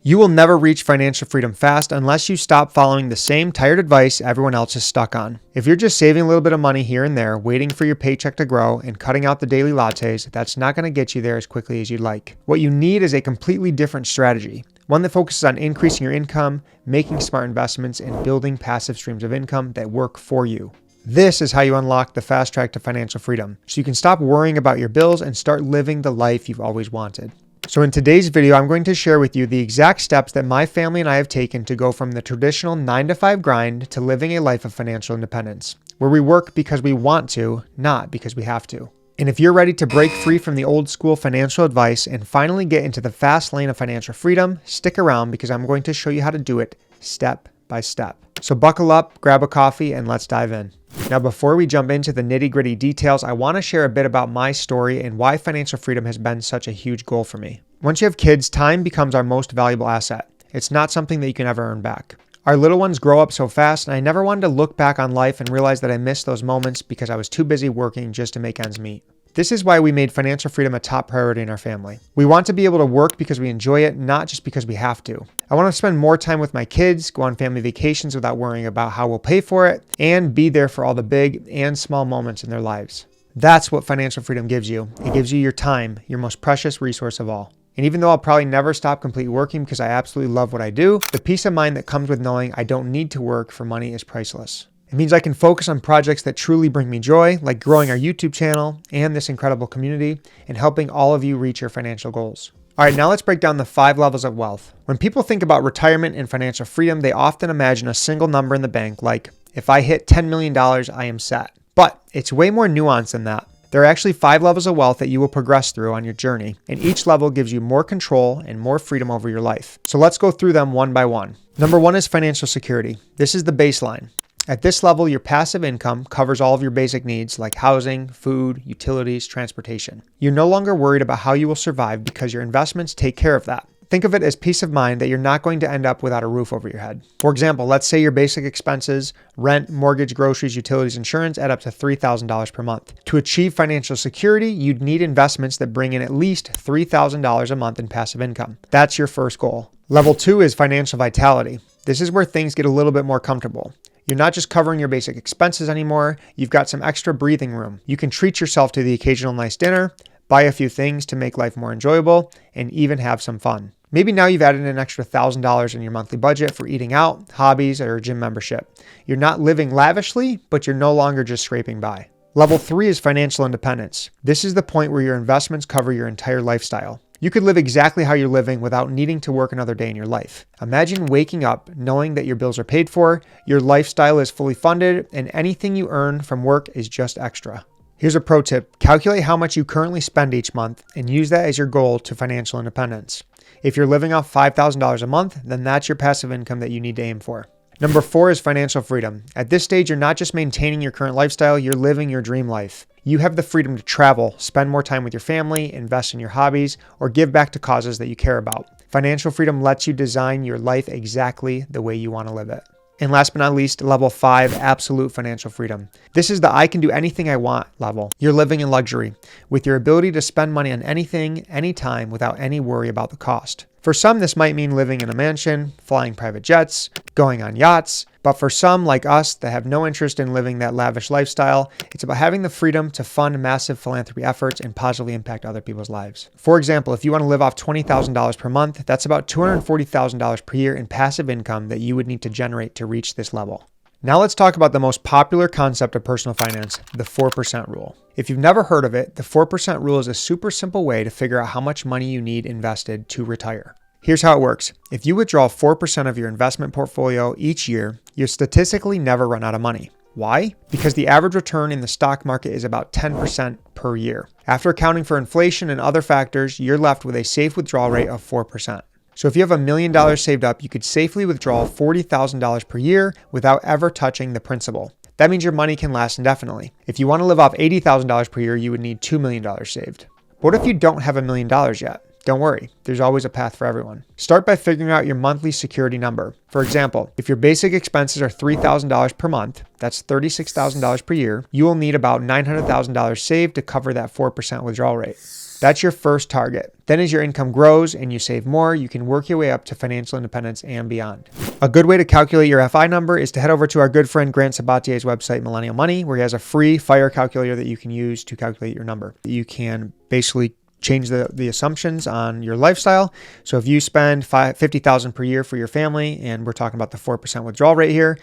You will never reach financial freedom fast unless you stop following the same tired advice everyone else is stuck on. If you're just saving a little bit of money here and there, waiting for your paycheck to grow and cutting out the daily lattes, that's not going to get you there as quickly as you'd like. What you need is a completely different strategy. One that focuses on increasing your income, making smart investments, and building passive streams of income that work for you. This is how you unlock the fast track to financial freedom, so you can stop worrying about your bills and start living the life you've always wanted. So in today's video, I'm going to share with you the exact steps that my family and I have taken to go from the traditional 9-to-5 grind to living a life of financial independence, where we work because we want to, not because we have to. And if you're ready to break free from the old school financial advice and finally get into the fast lane of financial freedom, stick around because I'm going to show you how to do it step by step. So buckle up, grab a coffee, and let's dive in. Now, before we jump into the nitty-gritty details, I want to share a bit about my story and why financial freedom has been such a huge goal for me. Once you have kids, time becomes our most valuable asset. It's not something that you can ever earn back. Our little ones grow up so fast, and I never wanted to look back on life and realize that I missed those moments because I was too busy working just to make ends meet. This is why we made financial freedom a top priority in our family. We want to be able to work because we enjoy it, not just because we have to. I want to spend more time with my kids, go on family vacations without worrying about how we'll pay for it, and be there for all the big and small moments in their lives. That's what financial freedom gives you. It gives you your time, your most precious resource of all. And even though I'll probably never stop completely working because I absolutely love what I do, the peace of mind that comes with knowing I don't need to work for money is priceless. It means I can focus on projects that truly bring me joy, like growing our YouTube channel and this incredible community, and helping all of you reach your financial goals. All right, now let's break down the 5 levels of wealth. When people think about retirement and financial freedom, they often imagine a single number in the bank, like, if I hit $10 million, I am set. But it's way more nuanced than that. There are actually 5 levels of wealth that you will progress through on your journey, and each level gives you more control and more freedom over your life. So let's go through them one by one. Number 1 is financial security. This is the baseline. At this level, your passive income covers all of your basic needs like housing, food, utilities, transportation. You're no longer worried about how you will survive because your investments take care of that. Think of it as peace of mind that you're not going to end up without a roof over your head. For example, let's say your basic expenses, rent, mortgage, groceries, utilities, insurance add up to $3,000 per month. To achieve financial security, you'd need investments that bring in at least $3,000 a month in passive income. That's your first goal. Level 2 is financial vitality. This is where things get a little bit more comfortable. You're not just covering your basic expenses anymore, you've got some extra breathing room. You can treat yourself to the occasional nice dinner, buy a few things to make life more enjoyable, and even have some fun. Maybe now you've added an extra $1,000 in your monthly budget for eating out, hobbies, or a gym membership. You're not living lavishly, but you're no longer just scraping by. Level 3 is financial independence. This is the point where your investments cover your entire lifestyle. You could live exactly how you're living without needing to work another day in your life. Imagine waking up knowing that your bills are paid for, your lifestyle is fully funded, and anything you earn from work is just extra. Here's a pro tip. Calculate how much you currently spend each month and use that as your goal to financial independence. If you're living off $5,000 a month, then that's your passive income that you need to aim for. Number 4 is financial freedom. At this stage, you're not just maintaining your current lifestyle, you're living your dream life. You have the freedom to travel, spend more time with your family, invest in your hobbies, or give back to causes that you care about. Financial freedom lets you design your life exactly the way you want to live it. And last but not least, level 5, absolute financial freedom. This is the I can do anything I want level. You're living in luxury with your ability to spend money on anything, anytime without any worry about the cost. For some, this might mean living in a mansion, flying private jets, going on yachts. But for some like us that have no interest in living that lavish lifestyle, it's about having the freedom to fund massive philanthropy efforts and positively impact other people's lives. For example, if you want to live off $20,000 per month, that's about $240,000 per year in passive income that you would need to generate to reach this level. Now let's talk about the most popular concept of personal finance, the 4% rule. If you've never heard of it, the 4% rule is a super simple way to figure out how much money you need invested to retire. Here's how it works. If you withdraw 4% of your investment portfolio each year, you'll statistically never run out of money. Why? Because the average return in the stock market is about 10% per year. After accounting for inflation and other factors, you're left with a safe withdrawal rate of 4%. So if you have $1 million saved up, you could safely withdraw $40,000 per year without ever touching the principal. That means your money can last indefinitely. If you want to live off $80,000 per year, you would need $2 million saved. But what if you don't have $1 million yet? Don't worry, there's always a path for everyone. Start by figuring out your monthly security number. For example, if your basic expenses are $3,000 per month, that's $36,000 per year, you will need about $900,000 saved to cover that 4% withdrawal rate. That's your first target. Then as your income grows and you save more, you can work your way up to financial independence and beyond. A good way to calculate your FI number is to head over to our good friend Grant Sabatier's website, Millennial Money, where he has a free FIRE calculator that you can use to calculate your number. You can basically change the assumptions on your lifestyle. So if you spend $50,000 per year for your family, and we're talking about the 4% withdrawal rate here,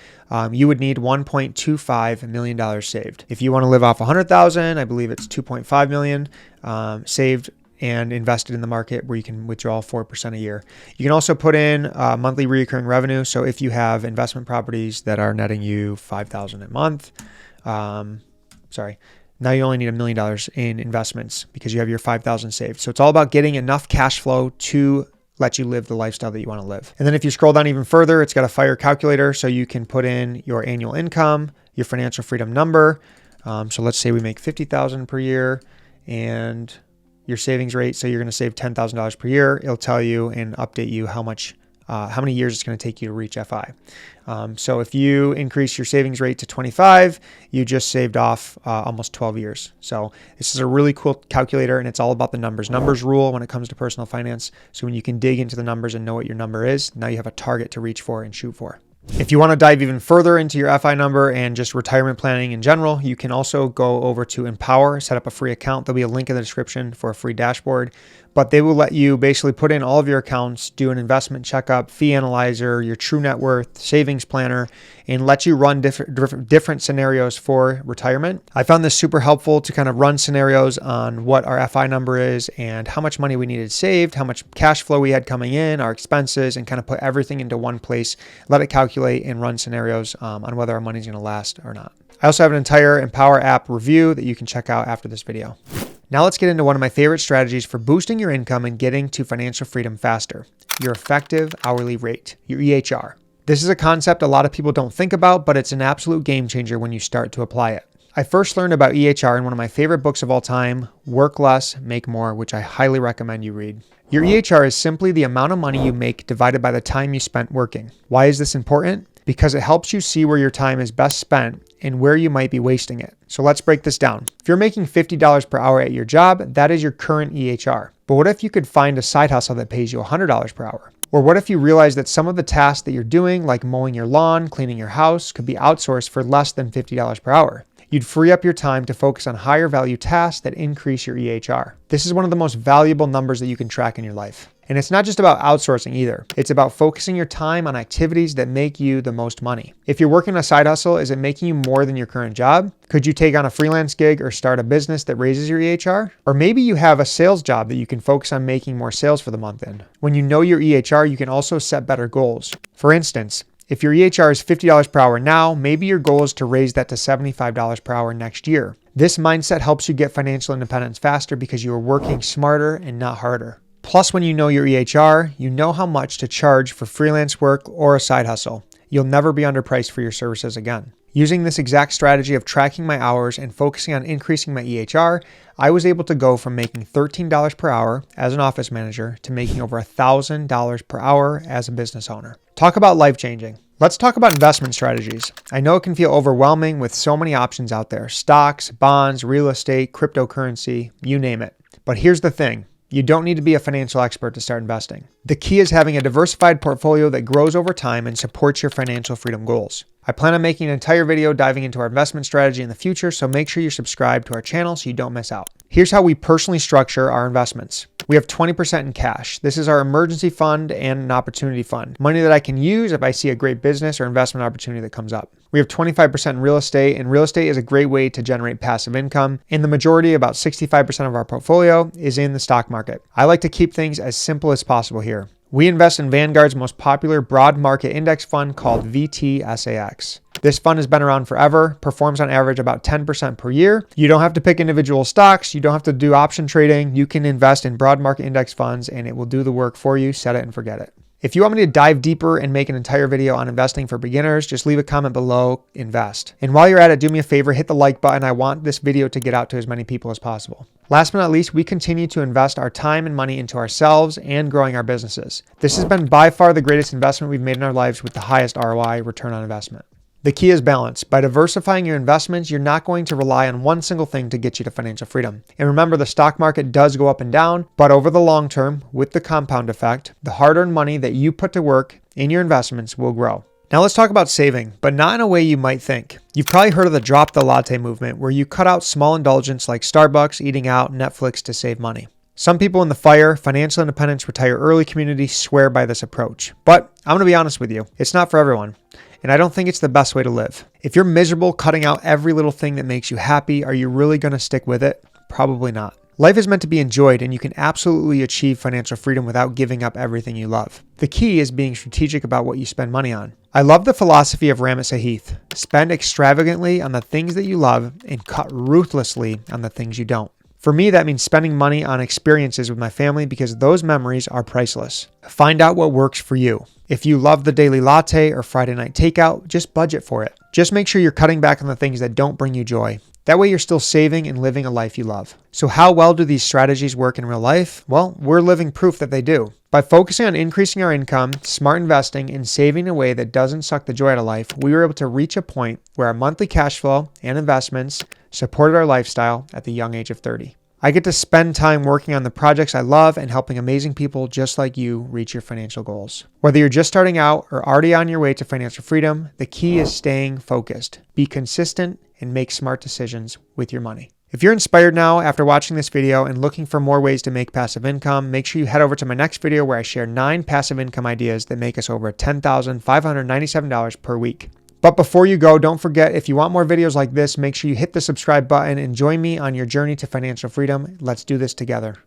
you would need $1.25 million saved. If you want to live off $100,000, I believe it's $2.5 million saved and invested in the market where you can withdraw 4% a year. You can also put in monthly recurring revenue. So if you have investment properties that are netting you $5,000 a month, now you only need $1 million in investments because you have your $5,000 saved. So it's all about getting enough cash flow to let you live the lifestyle that you want to live. And then if you scroll down even further, it's got a FIRE calculator. So you can put in your annual income, your financial freedom number. So let's say we make $50,000 per year and your savings rate. So you're going to save $10,000 per year. It'll tell you and update you how many years it's going to take you to reach FI. So if you increase your savings rate to 25, you just saved off almost 12 years. So this is a really cool calculator, and it's all about the numbers. Numbers rule when it comes to personal finance. So when you can dig into the numbers and know what your number is, now you have a target to reach for and shoot for. If you want to dive even further into your FI number and just retirement planning in general, you can also go over to Empower, set up a free account. There'll be a link in the description for a free dashboard, but they will let you basically put in all of your accounts, do an investment checkup, fee analyzer, your true net worth, savings planner, and let you run different scenarios for retirement. I found this super helpful to kind of run scenarios on what our FI number is and how much money we needed saved, how much cash flow we had coming in, our expenses, and kind of put everything into one place, let it calculate and run scenarios on whether our money's going to last or not. I also have an entire Empower app review that you can check out after this video. Now let's get into one of my favorite strategies for boosting your income and getting to financial freedom faster: your effective hourly rate, your EHR. This is a concept a lot of people don't think about, but it's an absolute game changer when you start to apply it. I first learned about EHR in one of my favorite books of all time, Work Less, Make More, which I highly recommend you read. Your EHR is simply the amount of money you make divided by the time you spent working. Why is this important? Because it helps you see where your time is best spent and where you might be wasting it. So let's break this down. If you're making $50 per hour at your job, that is your current EHR. But what if you could find a side hustle that pays you $100 per hour? Or what if you realize that some of the tasks that you're doing, like mowing your lawn, cleaning your house, could be outsourced for less than $50 per hour? You'd free up your time to focus on higher value tasks that increase your EHR. This is one of the most valuable numbers that you can track in your life. And it's not just about outsourcing either. It's about focusing your time on activities that make you the most money. If you're working a side hustle, is it making you more than your current job? Could you take on a freelance gig or start a business that raises your EHR? Or maybe you have a sales job that you can focus on making more sales for the month in. When you know your EHR, you can also set better goals. For instance, if your EHR is $50 per hour now, maybe your goal is to raise that to $75 per hour next year. This mindset helps you get financial independence faster because you are working smarter and not harder. Plus, when you know your EHR, you know how much to charge for freelance work or a side hustle. You'll never be underpriced for your services again. Using this exact strategy of tracking my hours and focusing on increasing my EHR, I was able to go from making $13 per hour as an office manager to making over $1,000 per hour as a business owner. Talk about life-changing. Let's talk about investment strategies. I know it can feel overwhelming with so many options out there: stocks, bonds, real estate, cryptocurrency, you name it. But here's the thing. You don't need to be a financial expert to start investing. The key is having a diversified portfolio that grows over time and supports your financial freedom goals. I plan on making an entire video diving into our investment strategy in the future, so make sure you subscribe to our channel so you don't miss out. Here's how we personally structure our investments. We have 20% in cash. This is our emergency fund and an opportunity fund, money that I can use if I see a great business or investment opportunity that comes up. We have 25% in real estate, and real estate is a great way to generate passive income. And the majority, about 65% of our portfolio, is in the stock market. I like to keep things as simple as possible here. We invest in Vanguard's most popular broad market index fund called VTSAX. This fund has been around forever, performs on average about 10% per year. You don't have to pick individual stocks. You don't have to do option trading. You can invest in broad market index funds and it will do the work for you. Set it and forget it. If you want me to dive deeper and make an entire video on investing for beginners, just leave a comment below, invest. And while you're at it, do me a favor, hit the like button. I want this video to get out to as many people as possible. Last but not least, we continue to invest our time and money into ourselves and growing our businesses. This has been by far the greatest investment we've made in our lives with the highest ROI, return on investment. The key is balance. By diversifying your investments, you're not going to rely on one single thing to get you to financial freedom. And remember, the stock market does go up and down, but over the long term, with the compound effect, the hard-earned money that you put to work in your investments will grow. Now let's talk about saving, but not in a way you might think. You've probably heard of the drop the latte movement, where you cut out small indulgence like Starbucks, eating out, Netflix to save money. Some people in the FIRE, financial independence, retire early community swear by this approach. But I'm going to be honest with you, it's not for everyone. And I don't think it's the best way to live. If you're miserable cutting out every little thing that makes you happy, are you really going to stick with it? Probably not. Life is meant to be enjoyed, and you can absolutely achieve financial freedom without giving up everything you love. The key is being strategic about what you spend money on. I love the philosophy of Ramit Sethi. Spend extravagantly on the things that you love and cut ruthlessly on the things you don't. For me, that means spending money on experiences with my family because those memories are priceless. Find out what works for you. If you love the daily latte or Friday night takeout, just budget for it. Just make sure you're cutting back on the things that don't bring you joy. That way you're still saving and living a life you love. So how well do these strategies work in real life? Well, we're living proof that they do. By focusing on increasing our income, smart investing, and saving in a way that doesn't suck the joy out of life, we were able to reach a point where our monthly cash flow and investments supported our lifestyle at the young age of 30. I get to spend time working on the projects I love and helping amazing people just like you reach your financial goals. Whether you're just starting out or already on your way to financial freedom, the key is staying focused. Be consistent and make smart decisions with your money. If you're inspired now after watching this video and looking for more ways to make passive income, make sure you head over to my next video where I share 9 passive income ideas that make us over $10,597 per week. But before you go, don't forget, if you want more videos like this, make sure you hit the subscribe button and join me on your journey to financial freedom. Let's do this together.